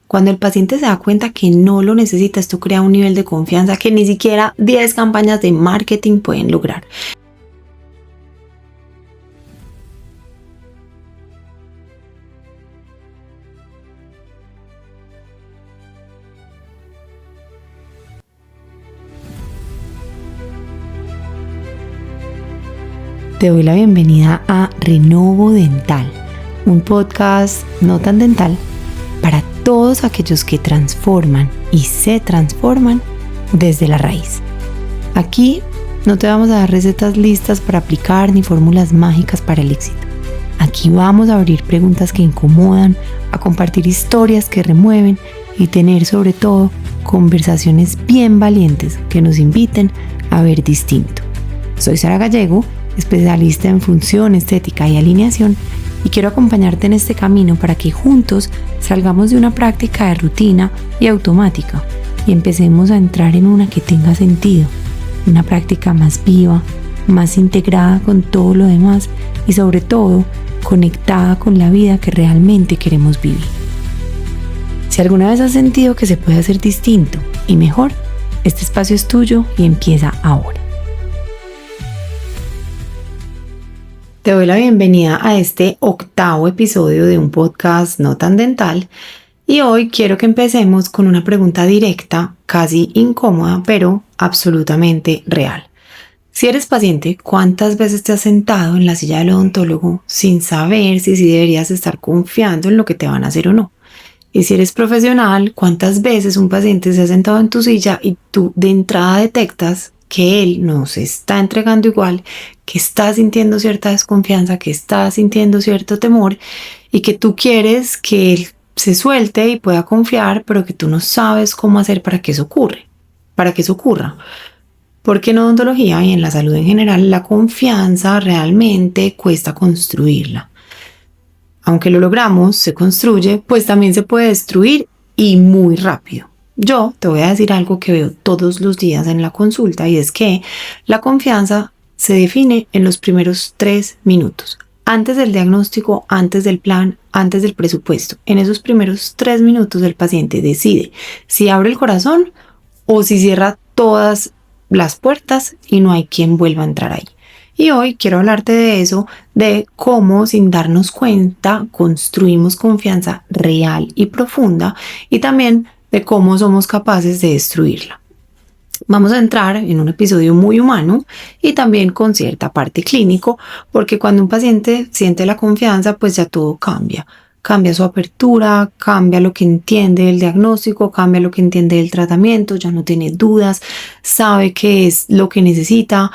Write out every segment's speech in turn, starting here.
Cuando el paciente se da cuenta que no lo necesita, esto crea un nivel de confianza que ni siquiera 10 campañas de marketing pueden lograr. Te doy la bienvenida a Renovo Dental, un podcast no tan dental para todos aquellos que transforman y se transforman desde la raíz. Aquí no te vamos a dar recetas listas para aplicar ni fórmulas mágicas para el éxito. Aquí vamos a abrir preguntas que incomodan, a compartir historias que remueven y tener sobre todo conversaciones bien valientes que nos inviten a ver distinto. Soy Sara Gallego, especialista en función, estética y alineación, y quiero acompañarte en este camino para que juntos salgamos de una práctica de rutina y automática y empecemos a entrar en una que tenga sentido, una práctica más viva, más integrada con todo lo demás y sobre todo conectada con la vida que realmente queremos vivir. Si alguna vez has sentido que se puede hacer distinto y mejor, este espacio es tuyo y empieza ahora. Te doy la bienvenida a este 8º episodio de un podcast no tan dental y hoy quiero que empecemos con una pregunta directa, casi incómoda, pero absolutamente real. Si eres paciente, ¿cuántas veces te has sentado en la silla del odontólogo sin saber si deberías estar confiando en lo que te van a hacer o no? Y si eres profesional, ¿cuántas veces un paciente se ha sentado en tu silla y tú de entrada detectas que él no se está entregando igual, que está sintiendo cierta desconfianza, que está sintiendo cierto temor y que tú quieres que él se suelte y pueda confiar, pero que tú no sabes cómo hacer para que eso ocurra? Porque en odontología y en la salud en general, la confianza realmente cuesta construirla. Aunque lo logramos, se construye, pues también se puede destruir y muy rápido. Yo te voy a decir algo que veo todos los días en la consulta y es que la confianza se define en los primeros 3 minutos. Antes del diagnóstico, antes del plan, antes del presupuesto. En esos primeros 3 minutos el paciente decide si abre el corazón o si cierra todas las puertas y no hay quien vuelva a entrar ahí. Y hoy quiero hablarte de eso, de cómo sin darnos cuenta construimos confianza real y profunda y también de cómo somos capaces de destruirla. Vamos a entrar en un episodio muy humano y también con cierta parte clínico, porque cuando un paciente siente la confianza, pues ya todo cambia. Cambia su apertura, cambia lo que entiende del diagnóstico, cambia lo que entiende del tratamiento, ya no tiene dudas, sabe qué es lo que necesita,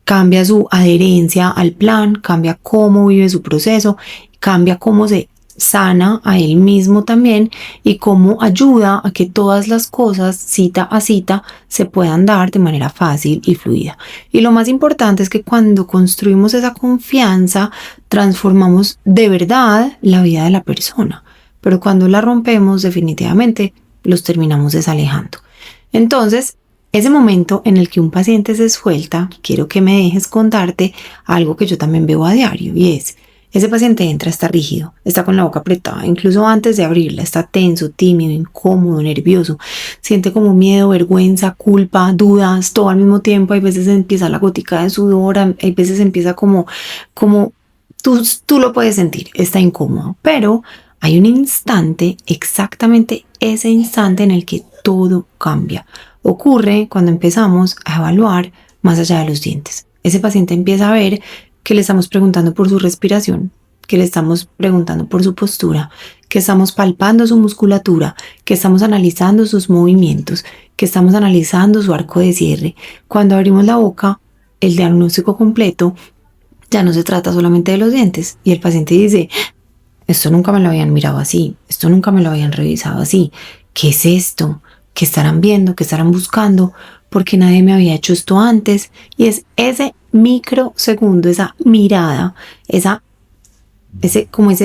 cambia su adherencia al plan, cambia cómo vive su proceso, cambia cómo se sana a él mismo también y cómo ayuda a que todas las cosas cita a cita se puedan dar de manera fácil y fluida. Y lo más importante es que cuando construimos esa confianza transformamos de verdad la vida de la persona, pero cuando la rompemos definitivamente los terminamos desalejando. Entonces, ese momento en el que un paciente se suelta, quiero que me dejes contarte algo que yo también veo a diario y es: ese paciente entra, está rígido, está con la boca apretada, incluso antes de abrirla, está tenso, tímido, incómodo, nervioso, siente como miedo, vergüenza, culpa, dudas, todo al mismo tiempo. Hay veces empieza la gotica de sudor, hay veces empieza como tú lo puedes sentir, está incómodo, pero hay un instante, exactamente ese instante en el que todo cambia. Ocurre cuando empezamos a evaluar más allá de los dientes. Ese paciente empieza a ver que le estamos preguntando por su respiración, que le estamos preguntando por su postura, que estamos palpando su musculatura, que estamos analizando sus movimientos, que estamos analizando su arco de cierre. Cuando abrimos la boca, el diagnóstico completo ya no se trata solamente de los dientes y el paciente dice: esto nunca me lo habían mirado así, esto nunca me lo habían revisado así, ¿qué es esto? ¿Qué estarán viendo? ¿Qué estarán buscando? Porque nadie me había hecho esto antes. Y es ese microsegundo, esa mirada, ese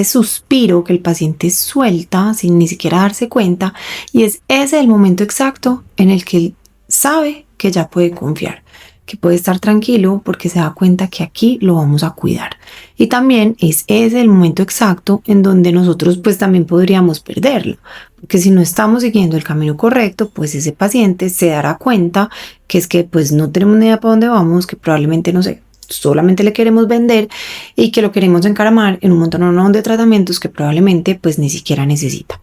suspiro que el paciente suelta sin ni siquiera darse cuenta, y es ese el momento exacto en el que él sabe que ya puede confiar. que puede estar tranquilo porque se da cuenta que aquí lo vamos a cuidar. Y también es ese el momento exacto en donde nosotros pues también podríamos perderlo, porque si no estamos siguiendo el camino correcto, pues ese paciente se dará cuenta que es que pues no tenemos ni idea para dónde vamos, que probablemente no sé, solamente le queremos vender y que lo queremos encaramar en un montón de tratamientos que probablemente pues ni siquiera necesita.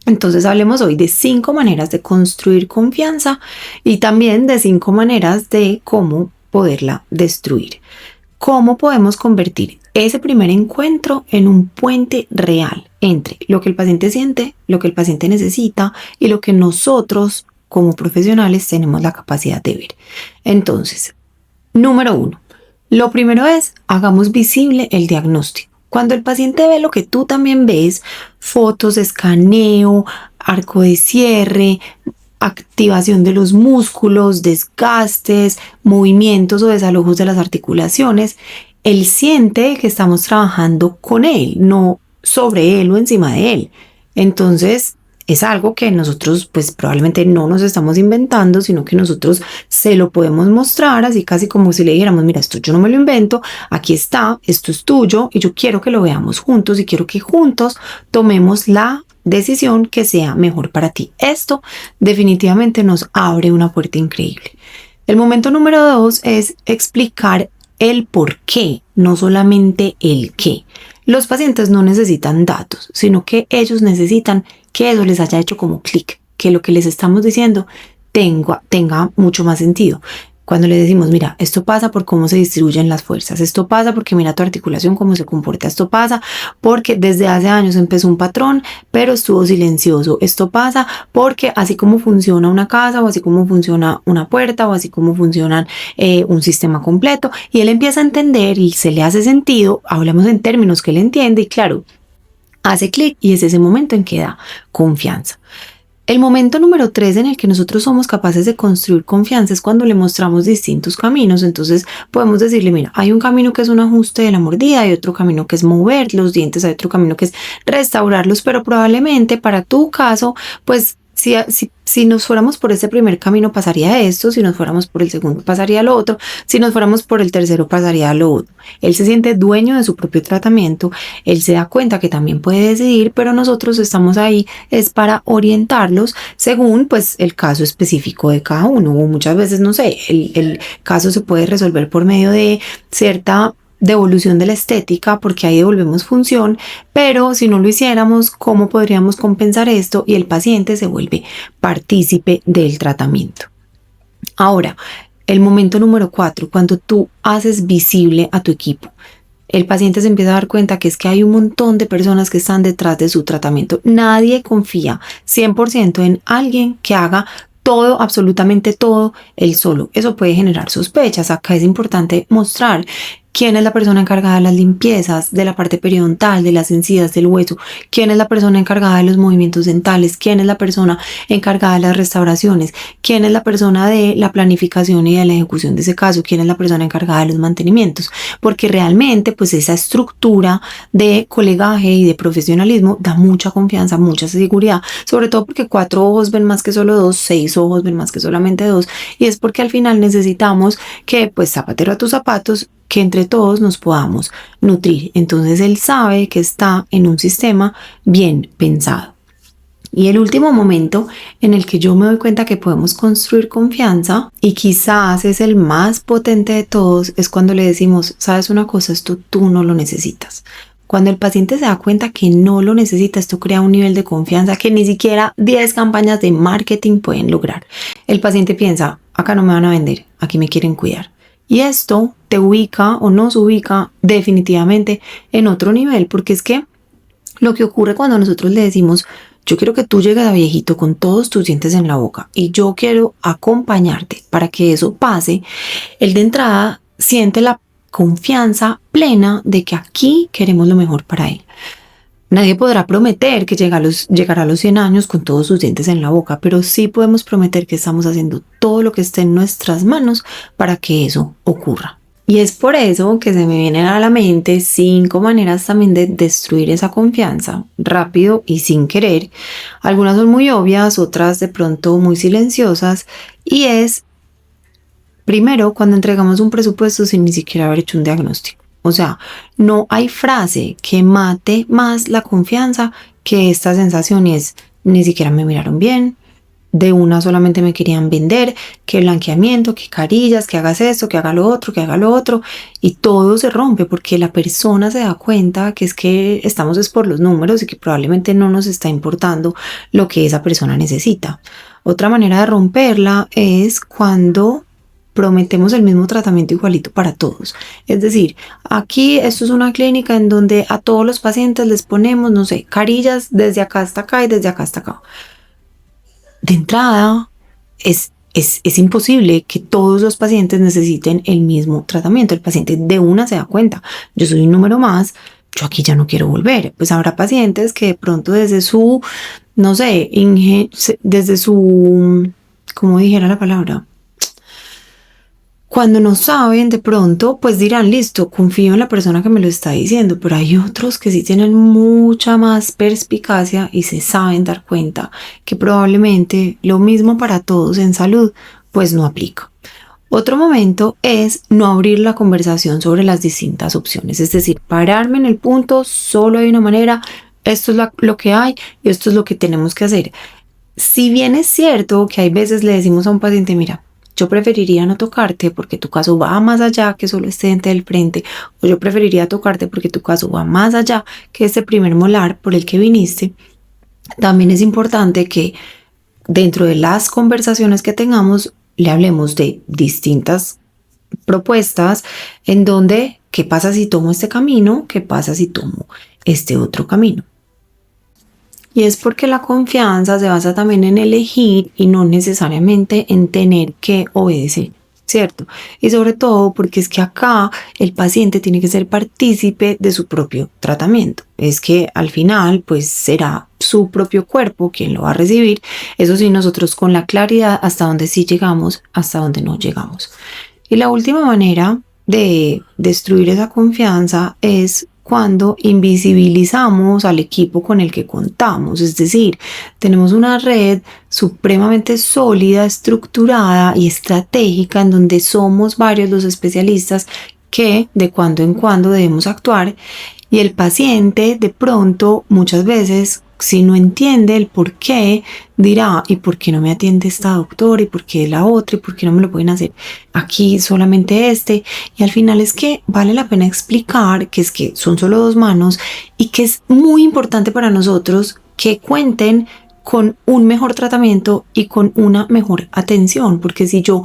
Entonces hablemos hoy de 5 maneras de construir confianza y también de 5 maneras de cómo poderla destruir. ¿Cómo podemos convertir ese primer encuentro en un puente real entre lo que el paciente siente, lo que el paciente necesita y lo que nosotros como profesionales tenemos la capacidad de ver? Entonces, número 1. Lo primero es, hagamos visible el diagnóstico. Cuando el paciente ve lo que tú también ves, fotos de escaneo, arco de cierre, activación de los músculos, desgastes, movimientos o desalojos de las articulaciones, él siente que estamos trabajando con él, no sobre él o encima de él. Entonces, es algo que nosotros pues probablemente no nos estamos inventando, sino que nosotros se lo podemos mostrar así casi como si le dijéramos, mira, esto yo no me lo invento, aquí está, esto es tuyo y yo quiero que lo veamos juntos y quiero que juntos tomemos la decisión que sea mejor para ti. Esto definitivamente nos abre una puerta increíble. El momento número 2 es explicar el por qué, no solamente el qué. Los pacientes no necesitan datos, sino que ellos necesitan que eso les haya hecho como clic, que lo que les estamos diciendo tenga mucho más sentido. Cuando le decimos, mira, esto pasa por cómo se distribuyen las fuerzas, esto pasa porque mira tu articulación, cómo se comporta, esto pasa porque desde hace años empezó un patrón, pero estuvo silencioso, esto pasa porque así como funciona una casa o así como funciona una puerta o así como funciona un sistema completo, y él empieza a entender y se le hace sentido, hablamos en términos que él entiende y claro, hace clic y es ese momento en que da confianza. El momento número 3 en el que nosotros somos capaces de construir confianza es cuando le mostramos distintos caminos. Entonces podemos decirle, mira, hay un camino que es un ajuste de la mordida, hay otro camino que es mover los dientes, hay otro camino que es restaurarlos, pero probablemente para tu caso, pues si nos fuéramos por ese primer camino pasaría esto, si nos fuéramos por el segundo pasaría lo otro, si nos fuéramos por el tercero pasaría lo otro. Él se siente dueño de su propio tratamiento, él se da cuenta que también puede decidir, pero nosotros estamos ahí es para orientarlos según pues el caso específico de cada uno, o muchas veces no sé, el caso se puede resolver por medio de cierta devolución de la estética porque ahí devolvemos función, pero si no lo hiciéramos, ¿cómo podríamos compensar esto? Y el paciente se vuelve partícipe del tratamiento. Ahora, el momento número 4, cuando tú haces visible a tu equipo. El paciente se empieza a dar cuenta que es que hay un montón de personas que están detrás de su tratamiento. Nadie confía 100% en alguien que haga todo, absolutamente todo, él solo. Eso puede generar sospechas. Acá es importante mostrar quién es la persona encargada de las limpiezas, de la parte periodontal, de las encías, del hueso, quién es la persona encargada de los movimientos dentales, quién es la persona encargada de las restauraciones, quién es la persona de la planificación y de la ejecución de ese caso, quién es la persona encargada de los mantenimientos, porque realmente pues esa estructura de colegaje y de profesionalismo da mucha confianza, mucha seguridad, sobre todo porque 4 ojos ven más que solo 2, 6 ojos ven más que solamente 2, y es porque al final necesitamos que pues zapatero a tus zapatos, que entre todos nos podamos nutrir. Entonces él sabe que está en un sistema bien pensado. Y el último momento en el que yo me doy cuenta que podemos construir confianza, y quizás es el más potente de todos, es cuando le decimos, sabes una cosa, esto tú no lo necesitas. Cuando el paciente se da cuenta que no lo necesita, esto crea un nivel de confianza que ni siquiera 10 campañas de marketing pueden lograr. El paciente piensa, acá no me van a vender, aquí me quieren cuidar. Y esto te ubica o nos ubica definitivamente en otro nivel, porque es que lo que ocurre cuando nosotros le decimos, yo quiero que tú llegues a viejito con todos tus dientes en la boca y yo quiero acompañarte para que eso pase, él de entrada siente la confianza plena de que aquí queremos lo mejor para él. Nadie podrá prometer que llegará a los 100 años con todos sus dientes en la boca, pero sí podemos prometer que estamos haciendo todo lo que esté en nuestras manos para que eso ocurra. Y es por eso que se me vienen a la mente 5 maneras también de destruir esa confianza, rápido y sin querer. Algunas son muy obvias, otras de pronto muy silenciosas, y es Primero, cuando entregamos un presupuesto sin ni siquiera haber hecho un diagnóstico. O sea, no hay frase que mate más la confianza que esta sensación y es, ni siquiera me miraron bien, de una solamente me querían vender, que blanqueamiento, que carillas, que hagas esto, que haga lo otro, que haga lo otro, y todo se rompe porque la persona se da cuenta que es que estamos es por los números y que probablemente no nos está importando lo que esa persona necesita. Otra manera de romperla es cuando prometemos el mismo tratamiento igualito para todos. Es decir, aquí esto es una clínica en donde a todos los pacientes les ponemos, no sé, carillas desde acá hasta acá y desde acá hasta acá. De entrada, es imposible que todos los pacientes necesiten el mismo tratamiento. El paciente de una se da cuenta, yo soy un número más, yo aquí ya no quiero volver. Pues habrá pacientes que de pronto desde su, no sé, desde su, ¿cómo dijera la palabra? Cuando no saben, de pronto, pues dirán, listo, confío en la persona que me lo está diciendo, pero hay otros que sí tienen mucha más perspicacia y se saben dar cuenta que probablemente lo mismo para todos en salud, pues no aplica. Otro momento es no abrir la conversación sobre las distintas opciones, es decir, pararme en el punto, solo hay una manera, esto es lo que hay y esto es lo que tenemos que hacer. Si bien es cierto que hay veces le decimos a un paciente, mira, yo preferiría no tocarte porque tu caso va más allá que solo este diente del frente, o yo preferiría tocarte porque tu caso va más allá que este primer molar por el que viniste. También es importante que dentro de las conversaciones que tengamos le hablemos de distintas propuestas en donde, ¿qué pasa si tomo este camino? ¿Qué pasa si tomo este otro camino? Y es porque la confianza se basa también en elegir y no necesariamente en tener que obedecer, ¿cierto? Y sobre todo porque es que acá el paciente tiene que ser partícipe de su propio tratamiento. Es que al final pues será su propio cuerpo quien lo va a recibir. Eso sí, nosotros con la claridad hasta dónde sí llegamos, hasta dónde no llegamos. Y la última manera de destruir esa confianza es cuando invisibilizamos al equipo con el que contamos. Es decir, tenemos una red supremamente sólida, estructurada y estratégica en donde somos varios los especialistas que de cuando en cuando debemos actuar y el paciente de pronto muchas veces si no entiende el por qué, dirá, ¿y por qué no me atiende esta doctora? ¿Y por qué la otra? ¿Y por qué no me lo pueden hacer aquí solamente este? Y al final es que vale la pena explicar que es que son solo dos manos y que es muy importante para nosotros que cuenten con un mejor tratamiento y con una mejor atención, porque si yo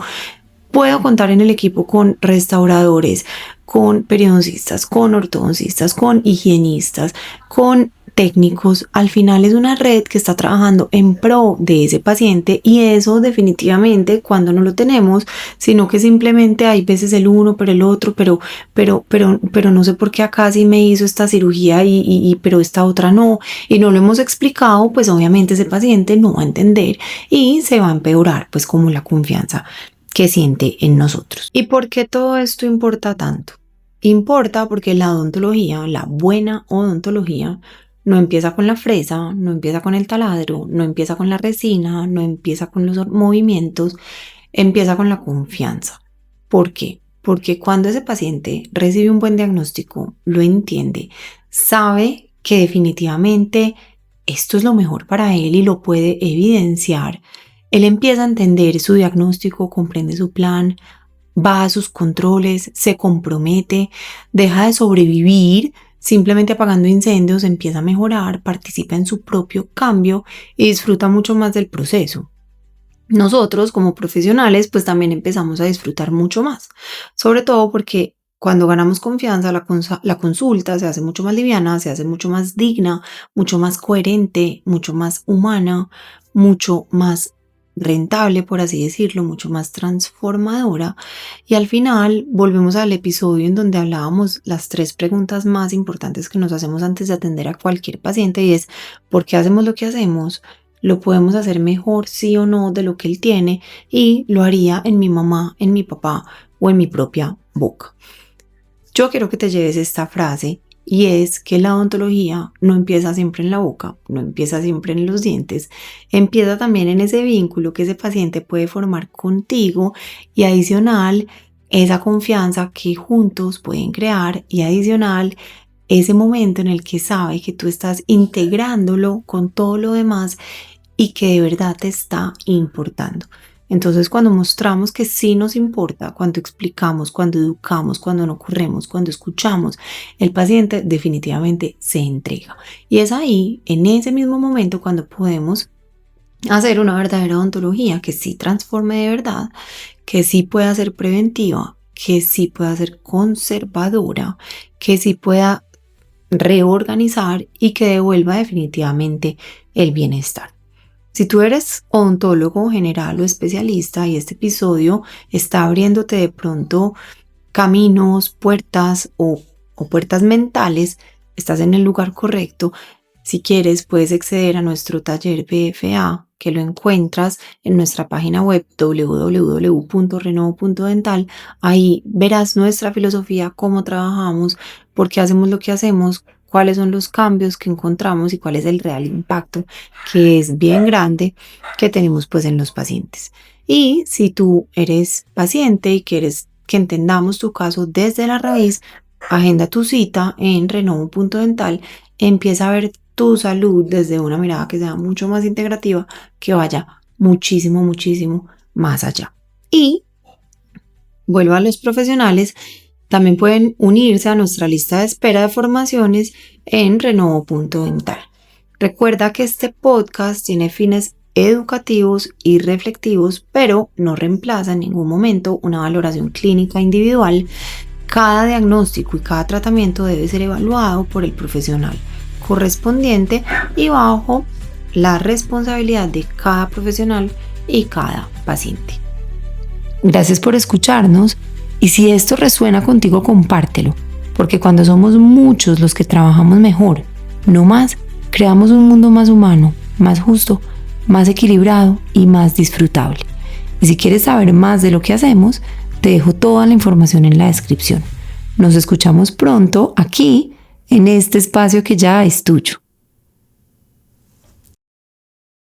puedo contar en el equipo con restauradores, con periodoncistas, con ortodoncistas, con higienistas, con técnicos, al final es una red que está trabajando en pro de ese paciente y eso definitivamente cuando no lo tenemos, sino que simplemente hay veces el uno, pero el otro, pero no sé por qué acá sí me hizo esta cirugía pero esta otra no, y no lo hemos explicado, pues obviamente ese paciente no va a entender y se va a empeorar, pues como la confianza que siente en nosotros. ¿Y por qué todo esto importa tanto? Importa porque la odontología, la buena odontología, no empieza con la fresa, no empieza con el taladro, no empieza con la resina, no empieza con los movimientos, empieza con la confianza. ¿Por qué? Porque cuando ese paciente recibe un buen diagnóstico, lo entiende, sabe que definitivamente esto es lo mejor para él y lo puede evidenciar, él empieza a entender su diagnóstico, comprende su plan, va a sus controles, se compromete, deja de sobrevivir simplemente apagando incendios, empieza a mejorar, participa en su propio cambio y disfruta mucho más del proceso. Nosotros como profesionales pues también empezamos a disfrutar mucho más, sobre todo porque cuando ganamos confianza la consulta se hace mucho más liviana, se hace mucho más digna, mucho más coherente, mucho más humana, mucho más rentable, por así decirlo, mucho más transformadora. Y al final volvemos al episodio en donde hablábamos las 3 preguntas más importantes que nos hacemos antes de atender a cualquier paciente y es ¿por qué hacemos lo que hacemos? ¿Lo podemos hacer mejor, sí o no, de lo que él tiene? Y lo haría en mi mamá, en mi papá o en mi propia boca. Yo quiero que te lleves esta frase y es que la odontología no empieza siempre en la boca, no empieza siempre en los dientes, empieza también en ese vínculo que ese paciente puede formar contigo y adicional esa confianza que juntos pueden crear y adicional ese momento en el que sabe que tú estás integrándolo con todo lo demás y que de verdad te está importando. Entonces, cuando mostramos que sí nos importa, cuando explicamos, cuando educamos, cuando no corremos, cuando escuchamos, el paciente definitivamente se entrega. Y es ahí, en ese mismo momento, cuando podemos hacer una verdadera odontología que sí transforme de verdad, que sí pueda ser preventiva, que sí pueda ser conservadora, que sí pueda reorganizar y que devuelva definitivamente el bienestar. Si tú eres odontólogo general o especialista y este episodio está abriéndote de pronto caminos, puertas o puertas mentales, estás en el lugar correcto. Si quieres, puedes acceder a nuestro taller BFA, que lo encuentras en nuestra página web www.renovo.dental. Ahí verás nuestra filosofía, cómo trabajamos, por qué hacemos lo que hacemos, cuáles son los cambios que encontramos y cuál es el real impacto, que es bien grande, que tenemos pues en los pacientes. Y si tú eres paciente y quieres que entendamos tu caso desde la raíz, agenda tu cita en renovo.dental, empieza a ver tu salud desde una mirada que sea mucho más integrativa, que vaya muchísimo, muchísimo más allá. Y vuelvo a los profesionales, también pueden unirse a nuestra lista de espera de formaciones en renovo.dental. Recuerda que este podcast tiene fines educativos y reflectivos, pero no reemplaza en ningún momento una valoración clínica individual. Cada diagnóstico y cada tratamiento debe ser evaluado por el profesional correspondiente y bajo la responsabilidad de cada profesional y cada paciente. Gracias por escucharnos y si esto resuena contigo, compártelo, porque cuando somos muchos los que trabajamos mejor, no más, creamos un mundo más humano, más justo, más equilibrado y más disfrutable. Y si quieres saber más de lo que hacemos, te dejo toda la información en la descripción. Nos escuchamos pronto aquí, en este espacio que ya es tuyo.